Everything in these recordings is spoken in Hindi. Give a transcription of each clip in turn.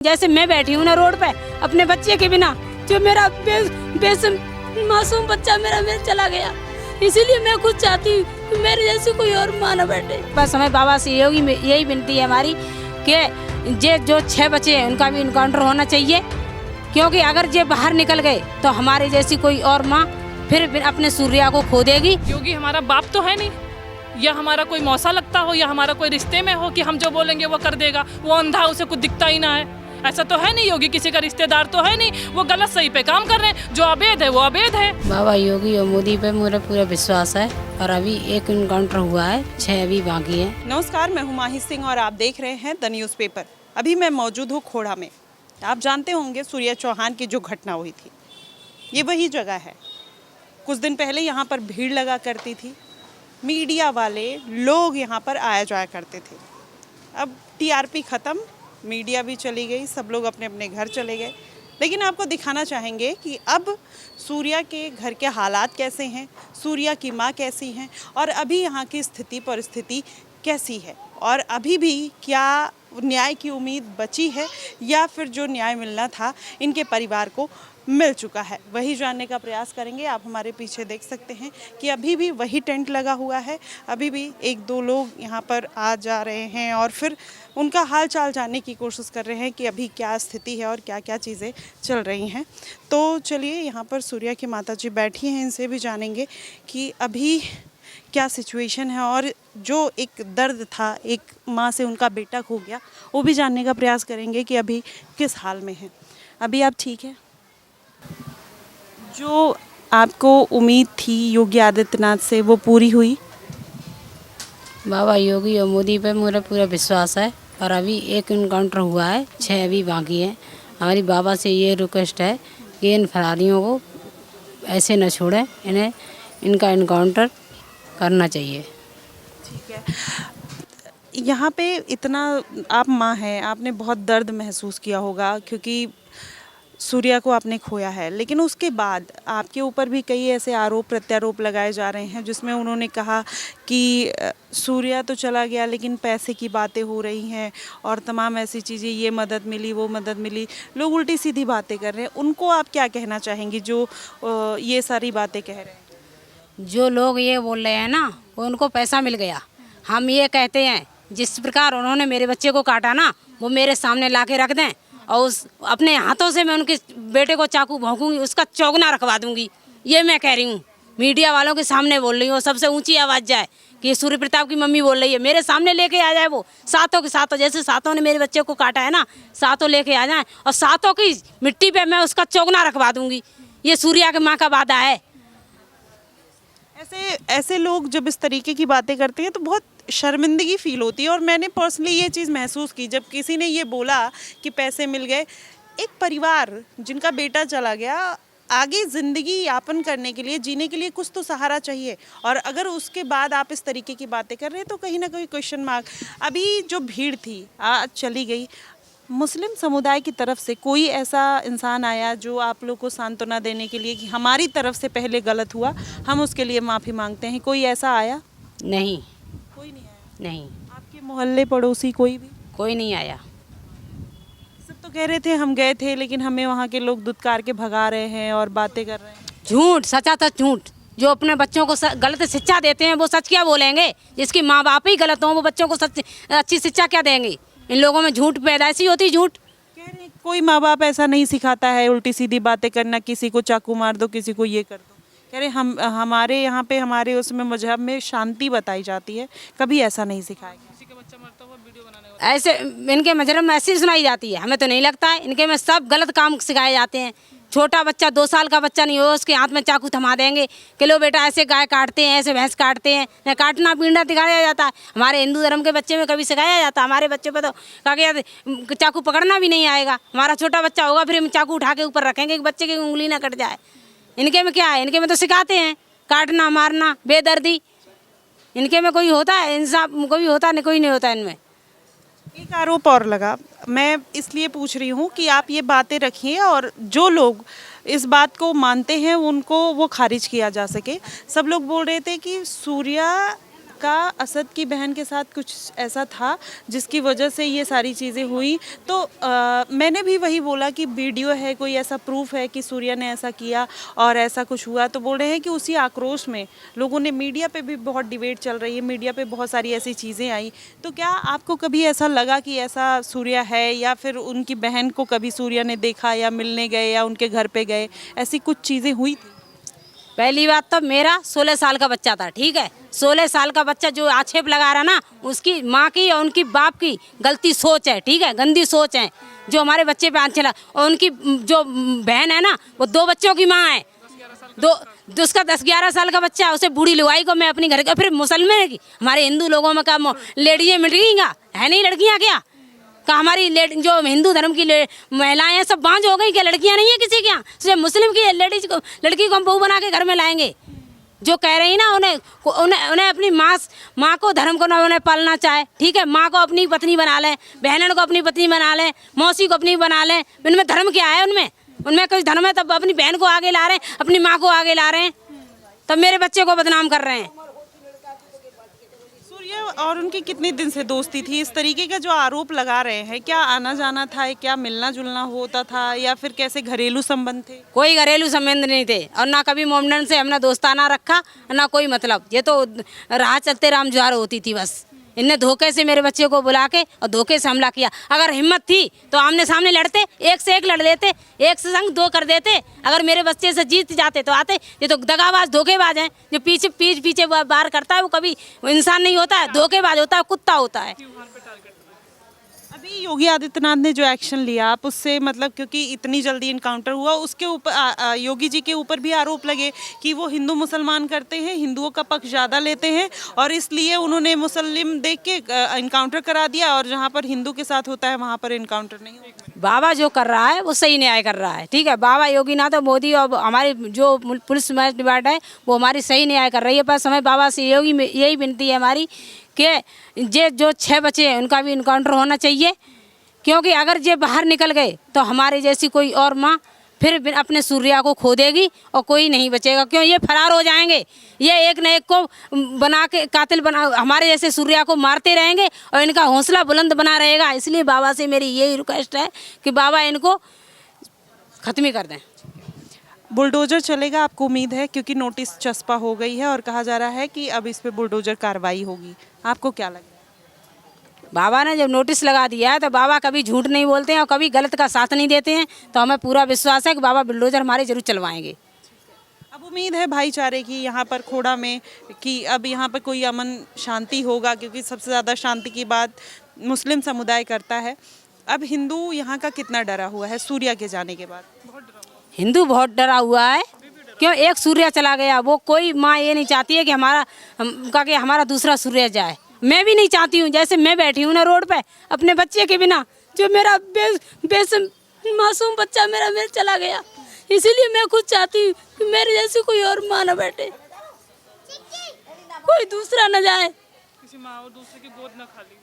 जैसे मैं बैठी हूँ ना रोड पे अपने बच्चे के बिना, जो मेरा मासूम बच्चा मेरा चला गया, इसीलिए मैं कुछ चाहती हूँ मेरे जैसे कोई और माँ न बैठे। बस हमें बाबा से यही विनती है हमारी कि जो 6 बच्चे हैं उनका भी इनकाउंटर होना चाहिए, क्योंकि अगर ये बाहर निकल गए तो हमारे जैसी कोई और माँ फिर अपने सूर्या को खो देगी। क्योंकि हमारा बाप तो है नहीं, या हमारा कोई मौसा लगता हो, या हमारा कोई रिश्ते में हो कि हम जो बोलेंगे वो कर देगा। वो अंधा, उसे कुछ दिखता ही ना है। ऐसा तो है नहीं, योगी किसी का रिश्तेदार तो है नहीं। वो गलत सही पे काम कर रहे हैं, जो अवैध है वो अवैध है। बाबा योगी और मोदी पे मेरा पूरा विश्वास है, और अभी एक इनकाउंटर हुआ है, 6 अभी बाकी है। नमस्कार, मैं हूं माही सिंह और आप देख रहे हैं द न्यूज़ पेपर। अभी मैं मौजूद हूं खोड़ा में। आप जानते होंगे सूर्या चौहान की जो घटना हुई थी, ये वही जगह है। कुछ दिन पहले यहाँ पर भीड़ लगा करती थी, मीडिया वाले लोग यहाँ पर आया जाया करते थे। अब टीआरपी ख़त्म, मीडिया भी चली गई, सब लोग अपने अपने घर चले गए। लेकिन आपको दिखाना चाहेंगे कि अब सूर्या के घर के हालात कैसे हैं, सूर्या की माँ कैसी हैं, और अभी यहाँ की स्थिति परिस्थिति कैसी है, और अभी भी क्या न्याय की उम्मीद बची है, या फिर जो न्याय मिलना था इनके परिवार को मिल चुका है, वही जानने का प्रयास करेंगे। आप हमारे पीछे देख सकते हैं कि अभी भी वही टेंट लगा हुआ है, अभी भी 1-2 लोग यहाँ पर आ जा रहे हैं और फिर उनका हाल चाल जानने की कोशिश कर रहे हैं कि अभी क्या स्थिति है और क्या क्या चीज़ें चल रही हैं। तो चलिए, यहाँ पर सूर्या की माताजी बैठी हैं, इनसे भी जानेंगे कि अभी क्या सिचुएशन है, और जो एक दर्द था, एक माँ से उनका बेटा खो गया, वो भी जानने का प्रयास करेंगे कि अभी किस हाल में है। अभी आप ठीक है? जो आपको उम्मीद थी योगी आदित्यनाथ से, वो पूरी हुई? बाबा योगी और मोदी पे मेरा पूरा विश्वास है, और अभी एक इनकाउंटर हुआ है, 6 अभी बाकी है। हमारी बाबा से ये रिक्वेस्ट है कि इन फरारियों को ऐसे न छोड़ें, इनका इनकाउंटर करना चाहिए। ठीक है। यहाँ पे इतना, आप माँ हैं, आपने बहुत दर्द महसूस किया होगा क्योंकि सूर्या को आपने खोया है, लेकिन उसके बाद आपके ऊपर भी कई ऐसे आरोप प्रत्यारोप लगाए जा रहे हैं जिसमें उन्होंने कहा कि सूर्या तो चला गया लेकिन पैसे की बातें हो रही हैं और तमाम ऐसी चीज़ें, ये मदद मिली वो मदद मिली, लोग उल्टी सीधी बातें कर रहे हैं। उनको आप क्या कहना चाहेंगी जो ये सारी बातें कह रहे हैं? जो लोग ये बोल रहे हैं ना, वो उनको पैसा मिल गया। हम ये कहते हैं जिस प्रकार उन्होंने मेरे बच्चे को काटा ना, वो मेरे सामने ला के रख दें, और उस अपने हाथों से मैं उनके बेटे को चाकू भोंकूंगी, उसका चौगना रखवा दूंगी। ये मैं कह रही हूँ, मीडिया वालों के सामने बोल रही हूँ, सबसे ऊंची आवाज़ जाए कि सूर्य प्रताप की मम्मी बोल रही है, मेरे सामने लेके आ जाए वो सातों के सातों, जैसे सातों ने मेरे बच्चे को काटा है ना, सातों लेके आ जाए और सातों की मिट्टी पे मैं उसका चौगना रखवा दूंगी। ये सूर्या के माँ का वादा है। ऐसे लोग जब इस तरीके की बातें करते हैं तो बहुत शर्मिंदगी फील होती है, और मैंने पर्सनली ये चीज़ महसूस की जब किसी ने ये बोला कि पैसे मिल गए। एक परिवार जिनका बेटा चला गया, आगे ज़िंदगी यापन करने के लिए, जीने के लिए कुछ तो सहारा चाहिए, और अगर उसके बाद आप इस तरीके की बातें कर रहे हैं तो कहीं ना कहीं क्वेश्चन मार्क। अभी जो भीड़ थी आज चली गई। मुस्लिम समुदाय की तरफ से कोई ऐसा इंसान आया जो आप लोग को सांत्वना देने के लिए कि हमारी तरफ से पहले गलत हुआ, हम उसके लिए माफ़ी मांगते हैं, कोई ऐसा आया? नहीं, कोई नहीं आया। नहीं, आपके मोहल्ले पड़ोसी कोई भी? कोई नहीं आया। सब तो कह रहे थे हम गए थे लेकिन हमें वहाँ के लोग दुत्कार के भगा रहे हैं और बातें कर रहे हैं। झूठ, सचा था झूठ। जो अपने बच्चों को गलत शिक्षा देते हैं वो सच क्या बोलेंगे? जिसकी माँ बाप ही गलत हों वो बच्चों को सच अच्छी शिक्षा क्या देंगे? इन लोगों में झूठ पैदाइशी होती, झूठ। कह रहे कोई माँ बाप ऐसा नहीं सिखाता है उल्टी सीधी बातें करना, किसी को चाकू मार दो, किसी को ये कर दो। कह रहे हमारे यहाँ पे, हमारे उसमें मजहब में शांति बताई जाती है, कभी ऐसा नहीं सिखाया गया। ऐसे इनके मजहब में ऐसी सुनाई जाती है, हमें तो नहीं लगता है। इनके में सब गलत काम सिखाए जाते हैं। छोटा बच्चा, 2 साल का बच्चा नहीं हो, उसके हाथ में चाकू थमा देंगे कि लो बेटा ऐसे गाय काटते हैं, ऐसे भैंस काटते हैं। न काटना पीटना सिखाया जाता है। हमारे हिंदू धर्म के बच्चे में कभी सिखाया जाता? हमारे बच्चे पे तो कहा चाकू पकड़ना भी नहीं आएगा। हमारा छोटा बच्चा होगा फिर हम चाकू उठा के ऊपर रखेंगे कि बच्चे की उंगली ना कट जाए। इनके में क्या है? इनके में तो सिखाते हैं काटना, मारना, बेदर्दी। इनके में कोई होता है इंसाफ? कोई होता नहीं, कोई नहीं होता इनमें। एक आरोप और लगा, मैं इसलिए पूछ रही हूँ कि आप ये बातें रखिए और जो लोग इस बात को मानते हैं उनको वो खारिज किया जा सके। सब लोग बोल रहे थे कि सूर्या का असद की बहन के साथ कुछ ऐसा था जिसकी वजह से ये सारी चीज़ें हुई। तो मैंने भी वही बोला कि वीडियो है, कोई ऐसा प्रूफ है कि सूर्या ने ऐसा किया और ऐसा कुछ हुआ। तो बोल रहे हैं कि उसी आक्रोश में लोगों ने, मीडिया पे भी बहुत डिबेट चल रही है, मीडिया पे बहुत सारी ऐसी चीज़ें आई। तो क्या आपको कभी ऐसा लगा कि ऐसा सूर्या है, या फिर उनकी बहन को कभी सूर्या ने देखा या मिलने गए या उनके घर पे गए, ऐसी कुछ चीज़ें हुई थी? पहली बात तो मेरा 16 साल का बच्चा था, ठीक है। 16 साल का बच्चा जो आक्षेप लगा रहा ना, उसकी माँ की और उनकी बाप की गलती सोच है, ठीक है, गंदी सोच है जो हमारे बच्चे पे आज चला। और उनकी जो बहन है ना, वो 2 बच्चों की माँ है। जो उसका 10-11 साल का बच्चा है, उसे बूढ़ी लुगाई को मैं अपनी घर का, फिर मुसलमान की हमारे हिंदू लोगों में क्या लेडीजें मिल रही है नहीं, लड़कियाँ क्या का हमारी जो हिंदू धर्म की महिलाएं हैं सब बांझ हो गई क्या? लड़कियां नहीं है किसी के यहाँ? सिर्फ मुस्लिम की लड़की को हम बहू बना के घर में लाएंगे? जो कह रही ना, उन्हें अपनी माँ को धर्म को ना उन्हें पालना चाहे, ठीक है। माँ को अपनी पत्नी बना लें, बहनों को अपनी पत्नी बना लें, मौसी को अपनी बना लें। इनमें धर्म क्या है? उनमें कुछ धर्म है? तब अपनी बहन को आगे ला रहे हैं, अपनी माँ को आगे ला रहे हैं, तब मेरे बच्चे को बदनाम कर रहे हैं। सूर्या और उनकी कितने दिन से दोस्ती थी? इस तरीके का जो आरोप लगा रहे हैं, क्या आना जाना था, क्या मिलना जुलना होता था, या फिर कैसे घरेलू संबंध थे? कोई घरेलू संबंध नहीं थे, और ना कभी मोमडन से हमने दोस्ताना रखा, ना कोई मतलब। ये तो राह चलते राम जुहार होती थी बस। इनने धोखे से मेरे बच्चे को बुला के और धोखे से हमला किया। अगर हिम्मत थी तो आमने सामने लड़ते, 1 से 1 लड़ देते, 1 से संग 2 कर देते। अगर मेरे बच्चे से जीत जाते तो आते। ये तो दगाबाज धोखेबाज हैं। जो पीछे वार करता है वो कभी इंसान नहीं होता है, धोखेबाज होता है, कुत्ता होता है। अभी योगी आदित्यनाथ ने जो एक्शन लिया, आप उससे मतलब, क्योंकि इतनी जल्दी इनकाउंटर हुआ, उसके ऊपर योगी जी के ऊपर भी आरोप लगे कि वो हिंदू मुसलमान करते हैं, हिंदुओं का पक्ष ज़्यादा लेते हैं, और इसलिए उन्होंने मुस्लिम देख के इनकाउंटर करा दिया, और जहाँ पर हिंदू के साथ होता है वहाँ पर इनकाउंटर नहीं होता। बाबा जो कर रहा है वो सही न्याय कर रहा है, ठीक है। बाबा योगीनाथ और मोदी और हमारी जो पुलिस डिपार्टमेंट है वो हमारी सही न्याय कर रही है। पर समय बाबा से योगी में यही विनती है हमारी कि जो 6 बच्चे हैं उनका भी इनकाउंटर होना चाहिए, क्योंकि अगर ये बाहर निकल गए तो हमारे जैसी कोई और माँ फिर अपने सूर्या को खो देगी और कोई नहीं बचेगा। क्यों? ये फरार हो जाएंगे, ये एक न एक को बना के कातिल बना हमारे जैसे सूर्या को मारते रहेंगे और इनका हौसला बुलंद बना रहेगा। इसलिए बाबा से मेरी यही रिक्वेस्ट है कि बाबा इनको ख़त्म ही कर दें। बुलडोजर चलेगा, आपको उम्मीद है? क्योंकि नोटिस चस्पा हो गई है और कहा जा रहा है कि अब इस पे बुलडोजर कार्रवाई होगी। आपको क्या लगता है? बाबा ने जब नोटिस लगा दिया है तो बाबा कभी झूठ नहीं बोलते हैं और कभी गलत का साथ नहीं देते हैं। तो हमें पूरा विश्वास है कि बाबा बुलडोजर हमारे जरूर चलवाएंगे। अब उम्मीद है भाईचारे की यहाँ पर खोड़ा में कि अब यहाँ पर कोई अमन शांति होगा, क्योंकि सबसे ज़्यादा शांति की बात मुस्लिम समुदाय करता है। अब हिंदू यहाँ का कितना डरा हुआ है सूर्या के जाने के बाद? हिंदू बहुत डरा हुआ है। क्यों? एक सूर्या चला गया, वो कोई माँ ये नहीं चाहती है कि हमारा दूसरा सूर्य जाए। मैं भी नहीं चाहती हूँ। जैसे मैं बैठी हूँ ना रोड पे अपने बच्चे के बिना, जो मेरा मासूम बच्चा मेरा चला गया, इसीलिए मैं खुद चाहती हूँ कि मेरे जैसे कोई और माँ न बैठे, कोई दूसरा न जाए, किसी माँ और दूसरे की गोद न खा ली।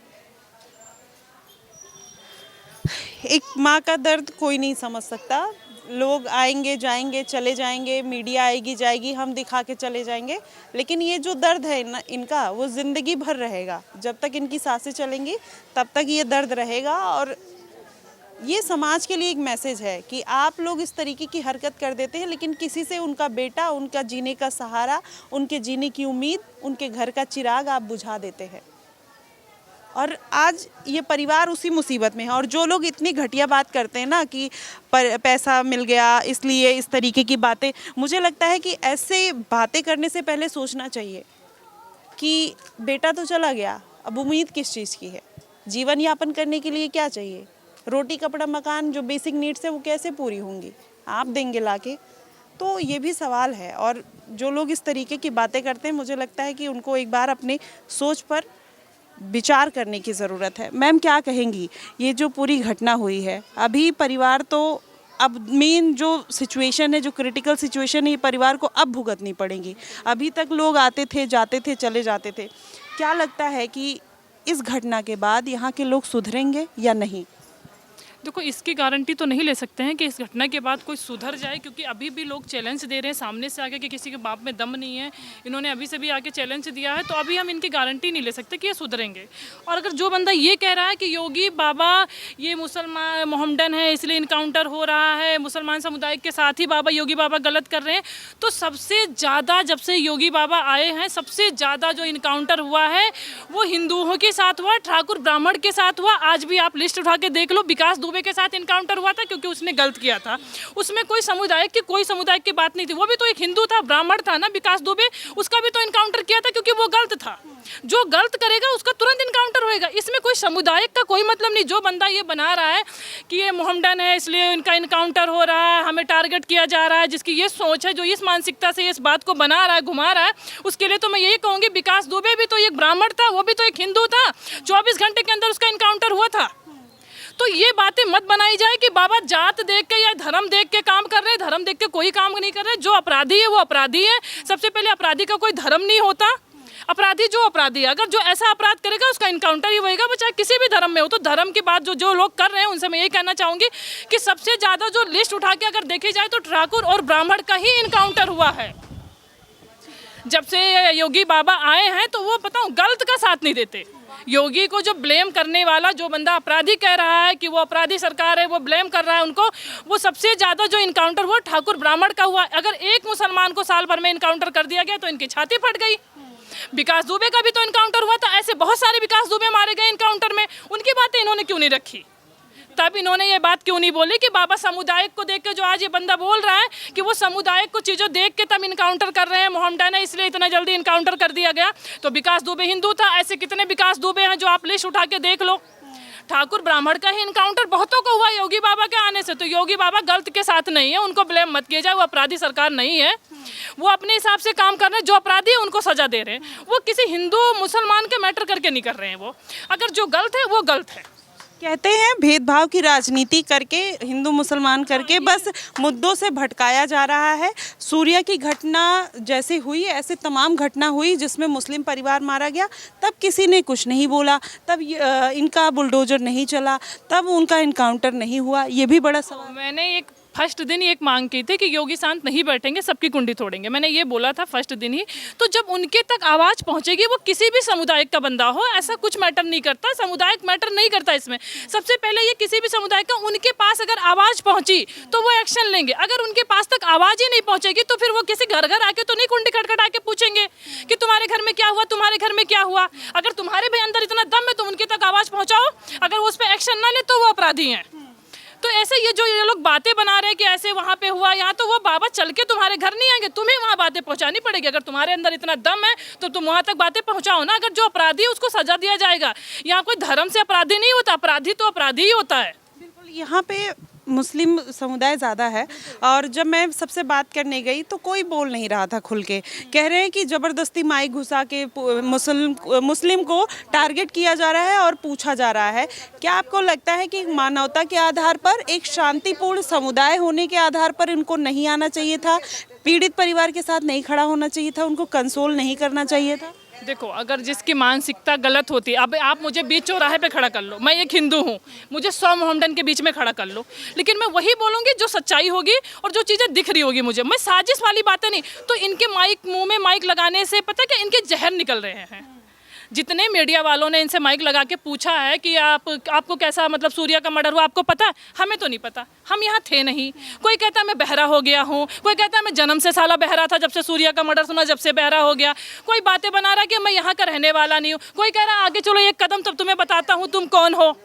एक माँ का दर्द कोई नहीं समझ सकता। लोग आएंगे जाएंगे, चले जाएंगे, मीडिया आएगी जाएगी, हम दिखा के चले जाएंगे, लेकिन ये जो दर्द है ना इनका, वो ज़िंदगी भर रहेगा। जब तक इनकी सांसें चलेंगी तब तक ये दर्द रहेगा। और ये समाज के लिए एक मैसेज है कि आप लोग इस तरीके की हरकत कर देते हैं, लेकिन किसी से उनका बेटा, उनका जीने का सहारा, उनके जीने की उम्मीद, उनके घर का चिराग आप बुझा देते हैं। और आज ये परिवार उसी मुसीबत में है। और जो लोग इतनी घटिया बात करते हैं ना कि पैसा मिल गया इसलिए इस तरीके की बातें, मुझे लगता है कि ऐसे बातें करने से पहले सोचना चाहिए कि बेटा तो चला गया, अब उम्मीद किस चीज़ की है? जीवन यापन करने के लिए क्या चाहिए? रोटी कपड़ा मकान, जो बेसिक नीड्स है वो कैसे पूरी होंगी? आप देंगे लाके? तो ये भी सवाल है। और जो लोग इस तरीके की बातें करते हैं, मुझे लगता है कि उनको एक बार अपने सोच पर विचार करने की ज़रूरत है। मैम क्या कहेंगी, ये जो पूरी घटना हुई है, अभी परिवार तो, अब मेन जो सिचुएशन है, जो क्रिटिकल सिचुएशन है, ये परिवार को अब भुगतनी पड़ेगी। अभी तक लोग आते थे, जाते थे, चले जाते थे। क्या लगता है कि इस घटना के बाद यहाँ के लोग सुधरेंगे या नहीं? देखो, इसकी गारंटी तो नहीं ले सकते हैं कि इस घटना के बाद कोई सुधर जाए, क्योंकि अभी भी लोग चैलेंज दे रहे हैं सामने से आके कि किसी के बाप में दम नहीं है। इन्होंने अभी से भी आके चैलेंज दिया है, तो अभी हम इनकी गारंटी नहीं ले सकते कि ये सुधरेंगे। और अगर जो बंदा ये कह रहा है कि योगी बाबा ये मुसलमान मोहम्मडन है इसलिए इनकाउंटर हो रहा है, मुसलमान समुदाय के साथ ही योगी बाबा गलत कर रहे हैं, तो सबसे ज़्यादा जब से योगी बाबा आए हैं सबसे ज़्यादा जो इनकाउंटर हुआ है वो हिंदुओं के साथ हुआ, ठाकुर ब्राह्मण के साथ हुआ। आज भी आप लिस्ट उठा के देख लो, विकास दुबे के साथ इनकाउंटर हुआ था क्योंकि उसने गलत किया था। उसमें कोई समुदाय की बात नहीं थी, वो भी तो एक हिंदू था, ब्राह्मण था ना विकास दुबे, उसका भी तो इनकाउंटर किया था क्योंकि वो गलत था। जो गलत करेगा उसका तुरंत इनकाउंटर होएगा। इसमें कोई समुदाय का कोई मतलब नहीं। जो बंदा ये बना रहा है कि ये मोहम्मडन है इसलिए इनका इनकाउंटर हो रहा है, हमें टारगेट किया जा रहा है, जिसकी ये सोच है, जो इस मानसिकता से इस बात को बना रहा है, घुमा रहा है, उसके लिए तो मैं यही कहूँगी विकास दुबे भी तो एक ब्राह्मण था, वो भी तो एक हिंदू था, 24 घंटे के अंदर उसका इनकाउंटर हुआ था। तो ये बातें मत बनाई जाए कि बाबा जात देख के या धर्म देख के काम कर रहे हैं। धर्म देख के कोई काम नहीं कर रहे। जो अपराधी है वो अपराधी है। सबसे पहले अपराधी का कोई धर्म नहीं होता। अपराधी जो अपराधी है, अगर जो ऐसा अपराध करेगा उसका इनकाउंटर ही होएगा, वो चाहे किसी भी धर्म में हो। तो धर्म की बात जो लोग कर रहे हैं उनसे मैं ये कहना चाहूँगी कि सबसे ज़्यादा जो लिस्ट उठा के अगर देखी जाए तो ठाकुर और ब्राह्मण का ही इनकाउंटर हुआ है। जब से योगी बाबा आए हैं तो वो बताऊँ गलत का साथ नहीं देते। योगी को जो ब्लेम करने वाला जो बंदा अपराधी कह रहा है कि वो अपराधी सरकार है, वो ब्लेम कर रहा है उनको, वो सबसे ज़्यादा जो इनकाउंटर हुआ ठाकुर ब्राह्मण का हुआ। अगर एक मुसलमान को साल भर में इनकाउंटर कर दिया गया तो इनकी छाती फट गई। विकास दुबे का भी तो इनकाउंटर हुआ था। ऐसे बहुत सारे विकास दुबे मारे गए इनकाउंटर में, उनकी बातें इन्होंने क्यों नहीं रखी? तब इन्होंने ये बात क्यों नहीं बोली कि बाबा समुदाय को देख के जो आज ये बंदा बोल रहा है कि वो समुदाय को चीज़ों देख के तब इनकाउंटर कर रहे हैं, मोहम्मडन है इसलिए इतना जल्दी इनकाउंटर कर दिया गया। तो विकास दुबे हिंदू था। ऐसे कितने विकास दुबे हैं जो आप लिस्ट उठा के देख लो। ठाकुर ब्राह्मण का ही इनकाउंटर बहुतों को हुआ योगी बाबा के आने से। तो योगी बाबा गलत के साथ नहीं है, उनको ब्लेम मत किया जाए। वो अपराधी सरकार नहीं है, वो अपने हिसाब से काम कर रहे हैं। जो अपराधी है उनको सजा दे रहे हैं। वो किसी हिंदू मुसलमान के मैटर करके नहीं कर रहे हैं। वो अगर जो गलत है वो गलत है। कहते हैं भेदभाव की राजनीति करके, हिंदू मुसलमान करके बस मुद्दों से भटकाया जा रहा है। सूर्या की घटना जैसे हुई ऐसे तमाम घटना हुई जिसमें मुस्लिम परिवार मारा गया, तब किसी ने कुछ नहीं बोला, तब इनका बुलडोजर नहीं चला, तब उनका इनकाउंटर नहीं हुआ। ये भी बड़ा सवाल। मैंने एक फर्स्ट दिन ही एक मांग की थी कि योगी शांत नहीं बैठेंगे, सबकी कुंडी तोड़ेंगे। मैंने ये बोला था फर्स्ट दिन ही। तो जब उनके तक आवाज़ पहुंचेगी, वो किसी भी समुदाय का बंदा हो, ऐसा कुछ मैटर नहीं करता, समुदाय मैटर नहीं करता इसमें। सबसे पहले ये किसी भी समुदाय का उनके पास अगर आवाज़ पहुंची तो वो एक्शन लेंगे। अगर उनके पास तक आवाज़ ही नहीं पहुंचेगी तो फिर वो किसी घर घर आके तो नहीं कुंडी खटखटा के पूछेंगे कि तुम्हारे घर में क्या हुआ, तुम्हारे घर में क्या हुआ। अगर तुम्हारे भी अंदर इतना दम है तो उनके तक आवाज़ पहुँचाओ। अगर वो उस पर एक्शन ना ले तो वो अपराधी हैं। तो ऐसे ये लोग बातें बना रहे हैं कि ऐसे वहाँ पे हुआ, यहाँ तो वो बाबा चल के तुम्हारे घर नहीं आएंगे, तुम्हें वहाँ बातें पहुँचानी पड़ेगी। अगर तुम्हारे अंदर इतना दम है तो तुम वहाँ तक बातें पहुँचाओ ना। अगर जो अपराधी है उसको सजा दिया जाएगा। यहाँ कोई धर्म से अपराधी नहीं होता, अपराधी तो अपराधी ही होता है। बिल्कुल, यहाँ पे मुस्लिम समुदाय ज़्यादा है और जब मैं सबसे बात करने गई तो कोई बोल नहीं रहा था खुल के। कह रहे हैं कि ज़बरदस्ती माइक घुसा के मुस्लिम को टारगेट किया जा रहा है और पूछा जा रहा है। क्या आपको लगता है कि मानवता के आधार पर, एक शांतिपूर्ण समुदाय होने के आधार पर इनको नहीं आना चाहिए था? पीड़ित परिवार के साथ नहीं खड़ा होना चाहिए था? उनको कंसोल नहीं करना चाहिए था? देखो, अगर जिसकी मानसिकता गलत होती है, अब आप मुझे बीच चौराहे पे खड़ा कर लो, मैं एक हिंदू हूँ, मुझे 100 मोहम्मडन के बीच में खड़ा कर लो, लेकिन मैं वही बोलूँगी जो सच्चाई होगी और जो चीज़ें दिख रही होगी मुझे। मैं साजिश वाली बातें नहीं। तो इनके मुंह में माइक लगाने से पता है क्या, इनके जहर निकल रहे हैं। जितने मीडिया वालों ने इनसे माइक लगा के पूछा है कि आपको कैसा, मतलब सूर्या का मर्डर हुआ, आपको पता है? हमें तो नहीं पता, हम यहाँ थे नहीं। कोई कहता है मैं बहरा हो गया हूँ, कोई कहता है मैं जन्म से साला बहरा था, जब से सूर्या का मर्डर सुना जब से बहरा हो गया। कोई बातें बना रहा है कि मैं यहाँ का रहने वाला नहीं हूँ। कोई कह रहा है आगे चलो एक कदम, तब तुम्हें बताता हूँ तुम कौन हो।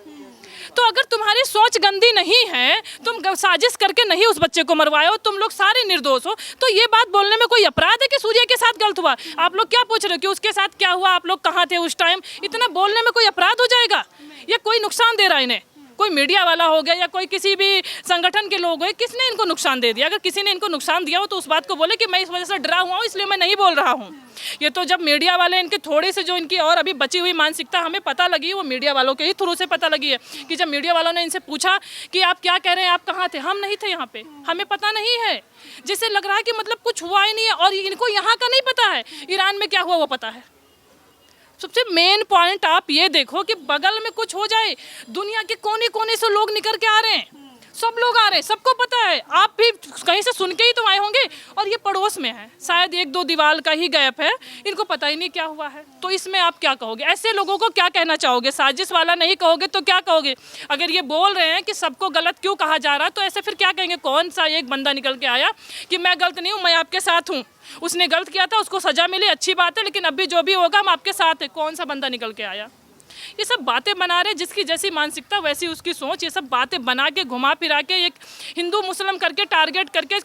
तो अगर तुम्हारी सोच गंदी नहीं है, तुम साजिश करके नहीं उस बच्चे को मरवाए हो, तुम लोग सारे निर्दोष हो, तो ये बात बोलने में कोई अपराध है कि सूर्या के साथ गलत हुआ? आप लोग क्या पूछ रहे हो कि उसके साथ क्या हुआ, आप लोग कहाँ थे उस टाइम? इतना बोलने में कोई अपराध हो जाएगा? ये कोई नुकसान दे रहा है इन्हें? कोई मीडिया वाला हो गया या कोई किसी भी संगठन के लोग हो, किसने इनको नुकसान दे दिया? अगर किसी ने इनको नुकसान दिया हो तो उस बात को बोले कि मैं इस वजह से डरा हुआ हूँ इसलिए मैं नहीं बोल रहा हूँ। ये तो जब मीडिया वाले इनके थोड़े से जो इनकी और अभी बची हुई मानसिकता हमें पता लगी, वो मीडिया वालों के ही थ्रू से पता लगी है कि जब मीडिया वालों ने इनसे पूछा कि आप क्या कह रहे हैं, आप कहाँ थे? हम नहीं थे यहाँ पे, हमें पता नहीं है। जिससे लग रहा है कि मतलब कुछ हुआ ही नहीं है। और इनको यहाँ का नहीं पता है, ईरान में क्या हुआ वो पता है, सबसे मेन पॉइंट आप ये देखो कि बगल में कुछ हो जाए, दुनिया के कोने कोने से लोग निकल के आ रहे हैं, सब लोग आ रहे हैं, सबको पता है, आप भी कहीं से सुन के ही तो आए होंगे। और ये पड़ोस में है, शायद 1-2 दीवार का ही गैप है, इनको पता ही नहीं क्या हुआ है। तो इसमें आप क्या कहोगे? ऐसे लोगों को क्या कहना चाहोगे? साजिश वाला नहीं कहोगे तो क्या कहोगे? अगर ये बोल रहे हैं कि सबको गलत क्यों कहा जा रहा, तो ऐसे फिर क्या कहेंगे? कौन सा एक बंदा निकल के आया कि मैं गलत नहीं हूँ, मैं आपके साथ हूँ, उसने गलत किया था, उसको सजा मिली, अच्छी बात है, लेकिन अभी जो भी होगा हम आपके साथ हैं। कौन सा बंदा निकल के आया? ये सब बातें बना रहे, जिसकी जैसी मानसिकता वैसी उसकी सोच। ये सब बातें बना के घुमा फिरा के एक हिंदू मुस्लिम करके टारगेट करके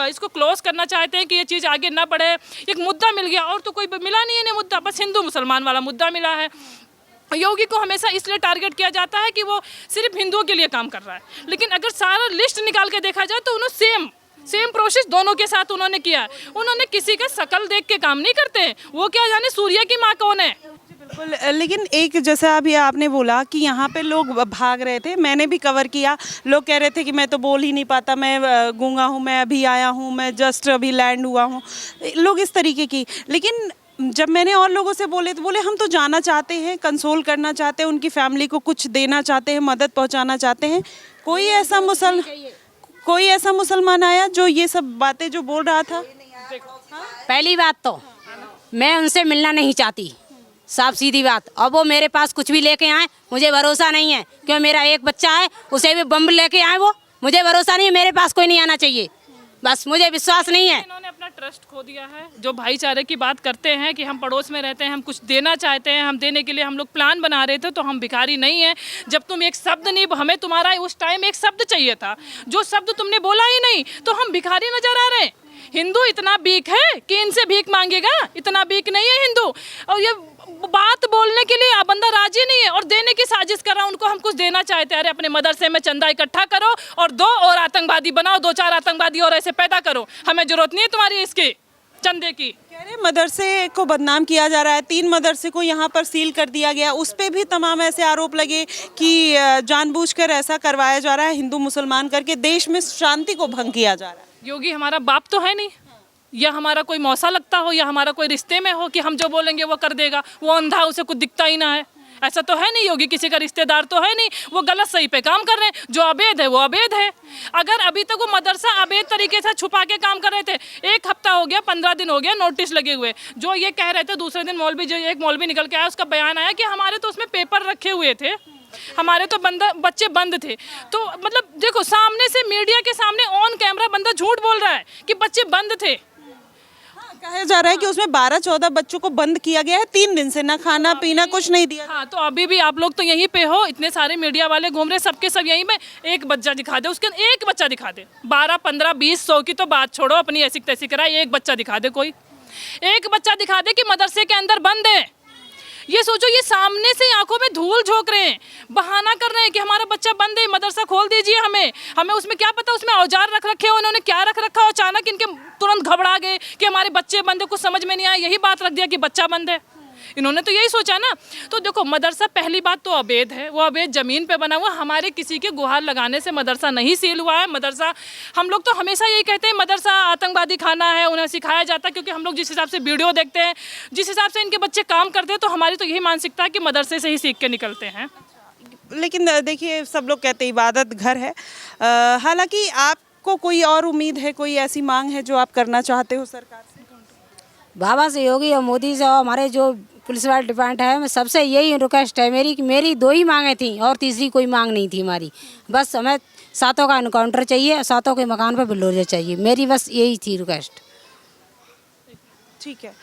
इसको क्लोज करना चाहते हैं कि ये चीज़ आगे ना बढ़े। एक मुद्दा मिल गया, और तो कोई मिला नहीं है इन्हें मुद्दा, बस हिंदू मुसलमान वाला मुद्दा मिला है। योगी को हमेशा इसलिए टारगेट किया जाता है कि वो सिर्फ हिंदुओं के लिए काम कर रहा है, लेकिन अगर सारा लिस्ट निकाल के देखा जाए तो उन्होंने सेम प्रोसेस दोनों के साथ उन्होंने किया है। उन्होंने किसी का शकल देख के काम नहीं करते हैं, वो क्या जाने सूर्य की माँ कौन है। बिल्कुल, लेकिन एक जैसा अभी आपने बोला कि यहाँ पे लोग भाग रहे थे, मैंने भी कवर किया, लोग कह रहे थे कि मैं तो बोल ही नहीं पाता, मैं गूंगा हूँ, मैं अभी आया हूँ, मैं जस्ट अभी लैंड हुआ हूँ, लोग इस तरीके की। लेकिन जब मैंने और लोगों से बोले तो बोले हम तो जाना चाहते हैं, कंसोल करना चाहते हैं, उनकी फैमिली को कुछ देना चाहते हैं, मदद पहुँचाना चाहते हैं। कोई ऐसा मुसलमान आया जो ये सब बातें जो बोल रहा था? पहली बात तो मैं उनसे मिलना नहीं चाहती, साफ सीधी बात। और वो मेरे पास कुछ भी लेके आए, मुझे भरोसा नहीं है, क्यों मेरा एक बच्चा है, उसे भी बम लेके आए, वो मुझे भरोसा नहीं है, मेरे पास कोई नहीं आना चाहिए, बस मुझे विश्वास नहीं है। इन्होंने अपना ट्रस्ट खो दिया है। जो भाईचारे की बात करते हैं कि हम पड़ोस में रहते हैं, हम कुछ देना चाहते हैं, हम देने के लिए हम लोग प्लान बना रहे थे, तो हम भिखारी नहीं हैं। जब तुम एक शब्द नहीं, हमें तुम्हारा उस टाइम एक शब्द चाहिए था, जो शब्द तुमने बोला ही नहीं, तो हम भिखारी नजर आ रहे हैं। हिंदू इतना वीक है कि इनसे भीख मांगेगा? इतना वीक नहीं है हिंदू। और ये बात बोलने के लिए बंदा राजी नहीं है और देने की साजिश कर रहा है। उनको हम कुछ देना चाहते हैं, अरे अपने मदरसे में चंदा इकट्ठा करो और दो, और आतंकवादी बनाओ, 2-4 आतंकवादी और ऐसे पैदा करो, हमें जरूरत नहीं है तुम्हारी इसके चंदे की। कह रहे मदरसे को बदनाम किया जा रहा है, 3 मदरसे को यहाँ पर सील कर दिया गया, उस पर भी तमाम ऐसे आरोप लगे कि जानबूझकर ऐसा करवाया जा रहा है, हिंदू मुसलमान करके देश में शांति को भंग किया जा रहा है। योगी हमारा बाप तो है नहीं, या हमारा कोई मौसा लगता हो, या हमारा कोई रिश्ते में हो कि हम जो बोलेंगे वो कर देगा, वो अंधा, उसे कुछ दिखता ही ना है। ऐसा तो है नहीं, योगी किसी का रिश्तेदार तो है नहीं, वो गलत सही पे काम कर रहे हैं, जो अवैध है वो अवैध है। अगर अभी तक वो मदरसा अवैध तरीके से छुपा के काम कर रहे थे, 1 हफ्ता हो गया, 15 दिन हो गया, नोटिस लगे हुए, जो ये कह रहे थे, दूसरे दिन एक मौलवी निकल के आया, उसका बयान आया कि हमारे तो उसमें पेपर रखे हुए थे, हमारे तो बच्चे बंद थे। तो मतलब देखो, सामने से मीडिया के सामने ऑन कैमरा बंदा झूठ बोल रहा है कि बच्चे बंद थे। कहा जा रहा है कि उसमें 12-14 बच्चों को बंद किया गया है, 3 दिन से ना खाना पीना कुछ नहीं दिया। हाँ, तो अभी भी आप लोग तो यहीं पे हो, इतने सारे मीडिया वाले घूम रहे, सबके सब यहीं में। एक बच्चा दिखा दे, उसके एक बच्चा दिखा दे, 12, 15, 20, 100 की तो बात छोड़ो, अपनी ऐसी तैसी कराए, एक बच्चा दिखा दे, कोई एक बच्चा दिखा दे कि मदरसे के अंदर बंद है। ये सोचो, ये सामने से आंखों में धूल झोंक रहे हैं, बहाना कर रहे हैं कि हमारा बच्चा बंद है, मदरसा खोल दीजिए। हमें उसमें क्या पता उसमें औजार रख रखे हो, उन्होंने क्या रख रखा हो, अचानक इनके तुरंत घबरा गए कि हमारे बच्चे बंद है, कुछ समझ में नहीं आया, यही बात रख दिया कि बच्चा बंद है। इन्होंने तो यही सोचा ना। तो देखो, मदरसा पहली बात तो अवैध है, वो अवैध ज़मीन पे बना हुआ, हमारे किसी के गुहार लगाने से मदरसा नहीं सील हुआ है। मदरसा, हम लोग तो हमेशा यही कहते हैं मदरसा आतंकवादी खाना है, उन्हें सिखाया जाता है, क्योंकि हम लोग जिस हिसाब से वीडियो देखते हैं, जिस हिसाब से इनके बच्चे काम करते हैं, तो हमारी तो यही मानसिकता है कि मदरसे से ही सीख के निकलते हैं। लेकिन देखिए, सब लोग कहते हैं इबादत घर है, हालांकि आपको कोई और उम्मीद है, कोई ऐसी मांग है जो आप करना चाहते हो सरकार से? बाबा से, योगी और मोदी से, और हमारे जो पुलिस वाले डिपार्टमेंट है, मैं सबसे यही रिक्वेस्ट है मेरी कि मेरी 2 ही मांगें थी और तीसरी कोई मांग नहीं थी हमारी। बस हमें 7 का एनकाउंटर चाहिए, 7 के मकान पर बुलडोजर चाहिए, मेरी बस यही थी रिक्वेस्ट। ठीक है,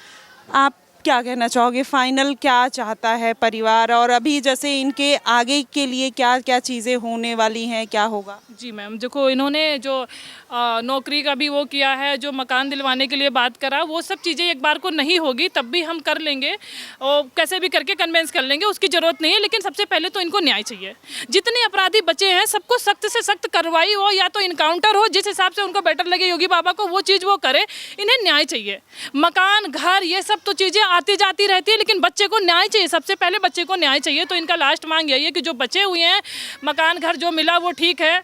आप क्या कहना चाहोगे? फाइनल क्या चाहता है परिवार, और अभी जैसे इनके आगे के लिए क्या क्या चीज़ें होने वाली हैं, क्या होगा? जी मैम, देखो, इन्होंने जो नौकरी का भी वो किया है, जो मकान दिलवाने के लिए बात करा, वो सब चीज़ें एक बार को नहीं होगी, तब भी हम कर लेंगे और कैसे भी करके कन्वेंस कर लेंगे, उसकी ज़रूरत नहीं है। लेकिन सबसे पहले तो इनको न्याय चाहिए। जितने अपराधी बचे हैं सबको सख्त से सख्त कार्रवाई हो, या तो इनकाउंटर हो, जिस हिसाब से उनको बेटर लगे योगी बाबा को, वो चीज़ वो करे। इन्हें न्याय चाहिए। मकान, घर, ये सब तो चीज़ें आती जाती रहती है, लेकिन बच्चे को न्याय चाहिए। सबसे पहले बच्चे को न्याय चाहिए। तो इनका लास्ट मांग यही है कि जो बचे हुए हैं, मकान घर जो मिला वो ठीक है,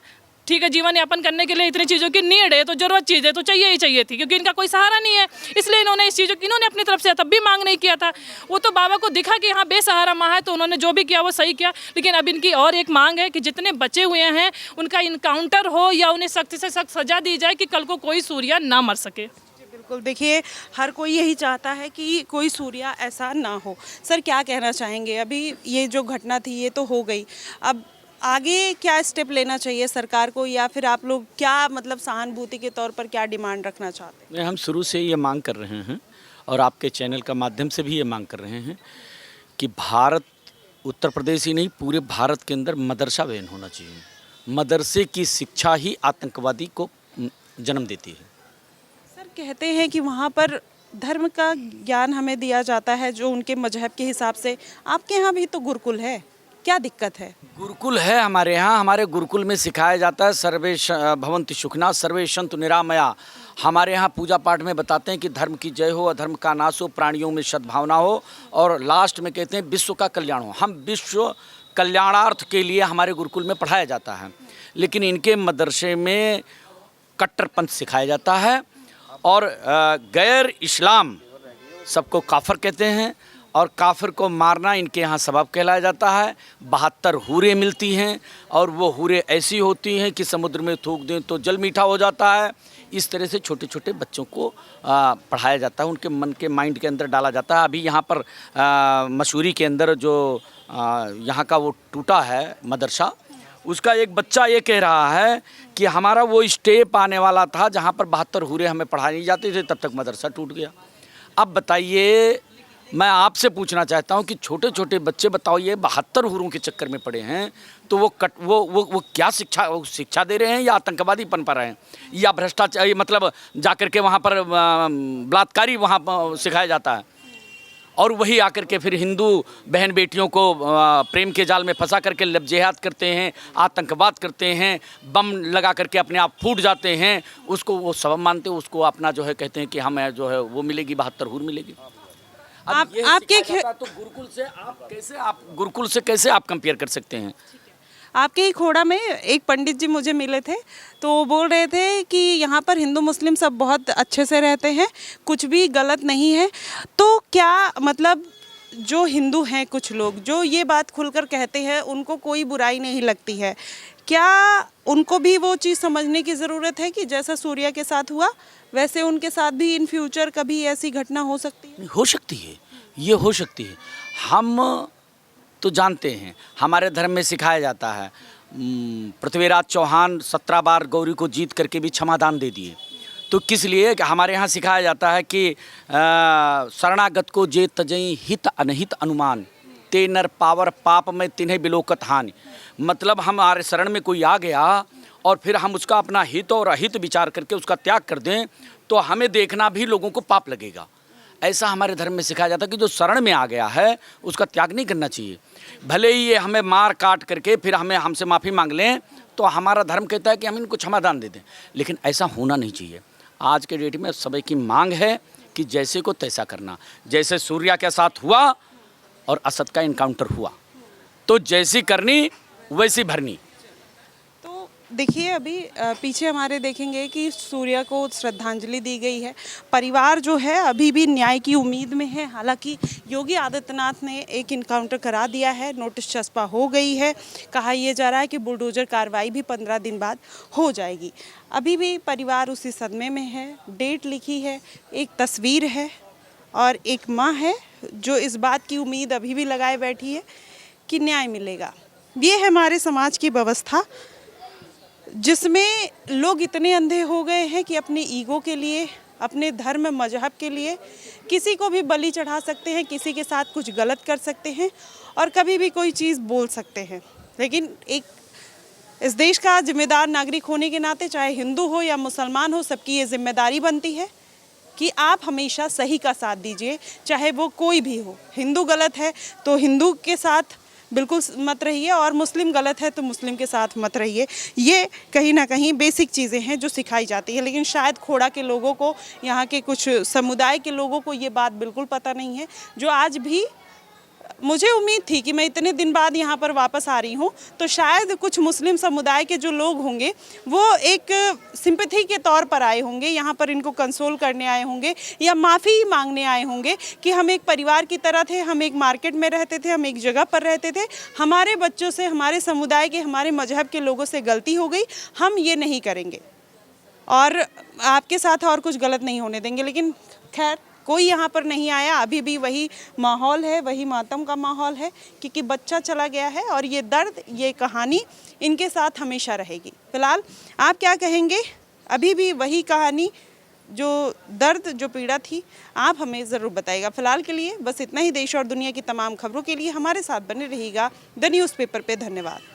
ठीक है, जीवन यापन करने के लिए इतनी चीज़ों की नीड है, तो जरूरत चीज़ है, तो चाहिए ही चाहिए थी, क्योंकि इनका कोई सहारा नहीं है, इसलिए इन्होंने इस चीज़ों की इन्होंने अपनी तरफ से तब भी मांग नहीं किया था। वो तो बाबा को दिखा कि हाँ बेसहारा माँ है, तो उन्होंने जो भी किया वो सही किया। लेकिन अब इनकी और एक मांग है कि जितने बचे हुए हैं उनका इनकाउंटर हो या उन्हें सख्त से सख्त सजा दी जाए कि कल को कोई सूर्या ना मर सके। बिल्कुल, देखिए हर कोई यही चाहता है कि कोई सूर्या ऐसा ना हो। सर क्या कहना चाहेंगे, अभी ये जो घटना थी ये तो हो गई, अब आगे क्या स्टेप लेना चाहिए सरकार को, या फिर आप लोग क्या मतलब सहानुभूति के तौर पर क्या डिमांड रखना चाहते हैं? हम शुरू से ये मांग कर रहे हैं और आपके चैनल का माध्यम से भी ये मांग कर रहे हैं कि भारत, उत्तर प्रदेश ही नहीं पूरे भारत के अंदर मदरसा बैन होना चाहिए। मदरसे की शिक्षा ही आतंकवादी को जन्म देती है। सर कहते हैं कि वहाँ पर धर्म का ज्ञान हमें दिया जाता है जो उनके मजहब के हिसाब से, आपके यहाँ भी तो गुरुकुल है, क्या दिक्कत है? गुरुकुल है हमारे यहाँ, हमारे गुरुकुल में सिखाया जाता है सर्वे भवन्तु सुखिनः सर्वे सन्तु निरामया। हमारे यहाँ पूजा पाठ में बताते हैं कि धर्म की जय हो, अधर्म का नाश हो, प्राणियों में सद्भावना हो, और लास्ट में कहते हैं विश्व का कल्याण हो। हम विश्व कल्याणार्थ के लिए हमारे गुरुकुल में पढ़ाया जाता है, लेकिन इनके मदरसे में कट्टरपंथ सिखाया जाता है और गैर इस्लाम सबको काफिर कहते हैं, और काफिर को मारना इनके यहाँ सबब कहलाया जाता है। 72 हूरें मिलती हैं और वो हूरें ऐसी होती हैं कि समुद्र में थूक दें तो जल मीठा हो जाता है। इस तरह से छोटे छोटे बच्चों को पढ़ाया जाता है, उनके मन के माइंड के अंदर डाला जाता है। अभी यहाँ पर मसूरी के अंदर जो यहाँ का वो टूटा है मदरसा, उसका एक बच्चा ये कह रहा है कि हमारा वो स्टेप आने वाला था जहाँ पर 72 हूरें हमें पढ़ाई नहीं जाती थे, तब तक मदरसा टूट गया। अब बताइए, मैं आपसे पूछना चाहता हूँ कि छोटे छोटे बच्चे, बताओ ये 72 हूरों के चक्कर में पड़े हैं, तो वो क्या शिक्षा दे रहे हैं, या आतंकवादी पन पर हैं, या भ्रष्टाचार, मतलब जाकर के वहाँ पर बलात्कारी वहाँ सिखाया जाता है, और वही आकर के फिर हिंदू बहन बेटियों को प्रेम के जाल में फंसा करके लब जिहाद करते हैं, आतंकवाद करते हैं, बम लगा करके अपने आप फूट जाते हैं, उसको वो सबब मानते हैं, उसको अपना जो है कहते हैं कि हमें जो है वो मिलेगी, 72 हूर मिलेगी। आपके तो गुरुकुल से कैसे आप कंपेयर कर सकते हैं? आपके ही खोड़ा में एक पंडित जी मुझे मिले थे, तो वो बोल रहे थे कि यहाँ पर हिंदू मुस्लिम सब बहुत अच्छे से रहते हैं, कुछ भी गलत नहीं है। तो क्या मतलब जो हिंदू हैं कुछ लोग जो ये बात खुलकर कहते हैं, उनको कोई बुराई नहीं लगती है, क्या उनको भी वो चीज़ समझने की ज़रूरत है कि जैसा सूर्या के साथ हुआ वैसे उनके साथ भी इन फ्यूचर कभी ऐसी घटना हो सकती है? हो सकती है, ये हो सकती है। हम तो जानते हैं, हमारे धर्म में सिखाया जाता है, पृथ्वीराज चौहान 17 बार गौरी को जीत करके भी क्षमादान दे दिए। तो किस लिए कि हमारे यहाँ सिखाया जाता है कि शरणागत को जे तजई हित अनहित अनुमान, ते नर पावर पाप में तिन्हें बिलोकत हानि। मतलब हमारे शरण में कोई आ गया और फिर हम उसका अपना हित और अहित विचार करके उसका त्याग कर दें, तो हमें देखना भी लोगों को पाप लगेगा। ऐसा हमारे धर्म में सिखाया जाता है कि जो शरण में आ गया है उसका त्याग नहीं करना चाहिए। भले ही ये हमें मार काट करके फिर हमसे माफ़ी मांग लें, तो हमारा धर्म कहता है कि हम इनको क्षमादान दे दें, लेकिन ऐसा होना नहीं चाहिए। आज के डेट में सभी की मांग है कि जैसे को तैसा करना। जैसे सूर्या के साथ हुआ और असद का इनकाउंटर हुआ, तो जैसी करनी वैसी भरनी। तो देखिए अभी पीछे हमारे देखेंगे कि सूर्या को श्रद्धांजलि दी गई है। परिवार जो है अभी भी न्याय की उम्मीद में है। हालांकि योगी आदित्यनाथ ने एक इनकाउंटर करा दिया है, नोटिस चस्पा हो गई है। कहा यह जा रहा है कि बुलडोजर कार्रवाई भी 15 दिन बाद हो जाएगी। अभी भी परिवार उसी सदमे में है। डेट लिखी है, एक तस्वीर है और एक माँ है जो इस बात की उम्मीद अभी भी लगाए बैठी है कि न्याय मिलेगा। ये है हमारे समाज की व्यवस्था, जिसमें लोग इतने अंधे हो गए हैं कि अपने ईगो के लिए, अपने धर्म मजहब के लिए किसी को भी बलि चढ़ा सकते हैं, किसी के साथ कुछ गलत कर सकते हैं और कभी भी कोई चीज़ बोल सकते हैं। लेकिन एक इस देश का जिम्मेदार नागरिक होने के नाते, चाहे हिंदू हो या मुसलमान हो, सबकी ये जिम्मेदारी बनती है कि आप हमेशा सही का साथ दीजिए, चाहे वो कोई भी हो। हिंदू गलत है तो हिंदू के साथ बिल्कुल मत रहिए, और मुस्लिम गलत है तो मुस्लिम के साथ मत रहिए। ये कहीं ना कहीं बेसिक चीज़ें हैं जो सिखाई जाती है। लेकिन शायद खोड़ा के लोगों को, यहाँ के कुछ समुदाय के लोगों को ये बात बिल्कुल पता नहीं है, जो आज भी मुझे उम्मीद थी कि मैं इतने दिन बाद यहाँ पर वापस आ रही हूँ तो शायद कुछ मुस्लिम समुदाय के जो लोग होंगे वो एक सिंपैथी के तौर पर आए होंगे, यहाँ पर इनको कंसोल करने आए होंगे या माफ़ी मांगने आए होंगे कि हम एक परिवार की तरह थे, हम एक मार्केट में रहते थे, हम एक जगह पर रहते थे, हमारे बच्चों से, हमारे समुदाय के, हमारे मजहब के लोगों से गलती हो गई, हम ये नहीं करेंगे और आपके साथ और कुछ गलत नहीं होने देंगे। लेकिन खैर कोई यहाँ पर नहीं आया, अभी भी वही माहौल है, वही मातम का माहौल है क्योंकि बच्चा चला गया है और ये दर्द, ये कहानी इनके साथ हमेशा रहेगी। फिलहाल आप क्या कहेंगे? अभी भी वही कहानी, जो दर्द, जो पीड़ा थी, आप हमें ज़रूर बताइएगा। फिलहाल के लिए बस इतना ही। देश और दुनिया की तमाम खबरों के लिए हमारे साथ बने रहिएगा द न्यूज़पेपर पे। धन्यवाद।